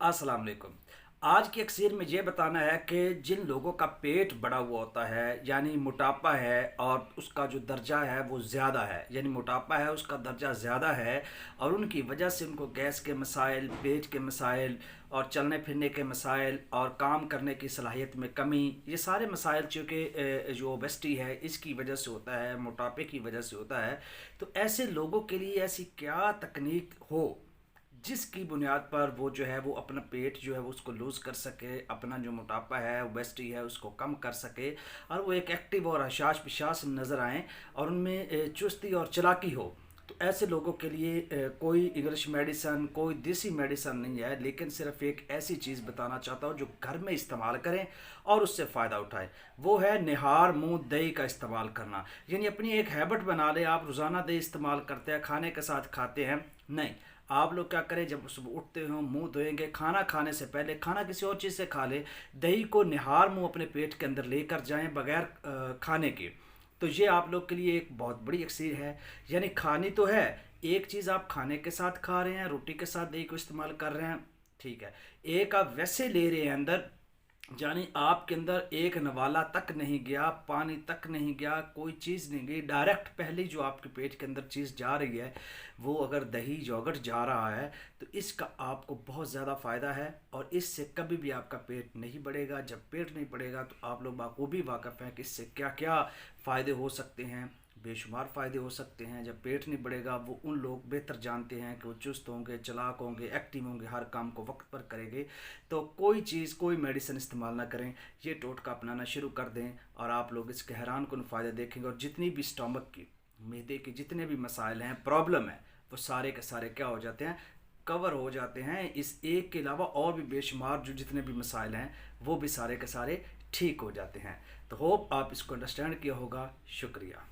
अस्सलाम वालेकुम। आज की अक्सर में ये बताना है कि जिन लोगों का पेट बड़ा हुआ होता है यानी मोटापा है और उसका जो दर्जा है वो ज़्यादा है, यानी मोटापा है उसका दर्जा ज़्यादा है और उनकी वजह से उनको गैस के मसाइल, पेट के मसाइल और चलने फिरने के मसाइल और काम करने की सलाहियत में कमी, ये सारे मसाइल चूँकि जो ओबेसिटी है इसकी वजह से होता है, मोटापे की वजह से होता है। तो ऐसे लोगों के लिए ऐसी क्या तकनीक हो जिसकी बुनियाद पर वो जो है वो अपना पेट जो है वो उसको लूज़ कर सके, अपना जो मोटापा है ओबेसिटी है उसको कम कर सके और वो एक एक्टिव और हशाश पिशाश नज़र आएँ और उनमें चुस्ती और चालाकी हो। तो ऐसे लोगों के लिए कोई इंग्लिश मेडिसन, कोई देसी मेडिसन नहीं है, लेकिन सिर्फ एक ऐसी चीज़ बताना चाहता हूँ जो घर में इस्तेमाल करें और उससे फ़ायदा उठाएं। वो है निहार मुंह दही का इस्तेमाल करना। यानी अपनी एक हैबिट बना लें, आप रोज़ाना दही इस्तेमाल करते हैं, खाने के साथ खाते हैं। नहीं, आप लोग क्या करें, जब सुबह उठते हो मुंह धोएंगे, खाना खाने से पहले खाना किसी और चीज़ से खा ले, दही को निहार मुंह अपने पेट के अंदर लेकर जाएं बगैर खाने के। तो ये आप लोग के लिए एक बहुत बड़ी अक्सर है। यानी खानी तो है, एक चीज़ आप खाने के साथ खा रहे हैं, रोटी के साथ दही को इस्तेमाल कर रहे हैं, ठीक है। एक आप वैसे ले रहे हैं अंदर, यानी आपके अंदर एक नवाला तक नहीं गया, पानी तक नहीं गया, कोई चीज़ नहीं गई, डायरेक्ट पहले जो आपके पेट के अंदर चीज़ जा रही है वो अगर दही योगर्ट जा रहा है तो इसका आपको बहुत ज़्यादा फ़ायदा है और इससे कभी भी आपका पेट नहीं बढ़ेगा। जब पेट नहीं बढ़ेगा तो आप लोग बाखूबी वाक़फ़ हैं कि इससे क्या क्या फ़ायदे हो सकते हैं। बेशुमार फ़ायदे हो सकते हैं। जब पेट नहीं बढ़ेगा वो उन लोग बेहतर जानते हैं कि वो चुस्त होंगे, चालाक होंगे, एक्टिव होंगे, हर काम को वक्त पर करेंगे। तो कोई चीज़, कोई मेडिसिन इस्तेमाल ना करें, ये टोटका अपनाना शुरू कर दें और आप लोग इसके हैरान कुन फ़ायदे देखेंगे। और जितनी भी स्टमक की, मैदे के जितने भी मसाइल हैं, प्रॉब्लम है, वो सारे के सारे क्या हो जाते हैं, कवर हो जाते हैं। इस एक के अलावा और भी बेशुमार जो जितने भी मसाइल हैं वो भी सारे के सारे ठीक हो जाते हैं। तो होप आप इसको अंडरस्टैंड किया होगा। शुक्रिया।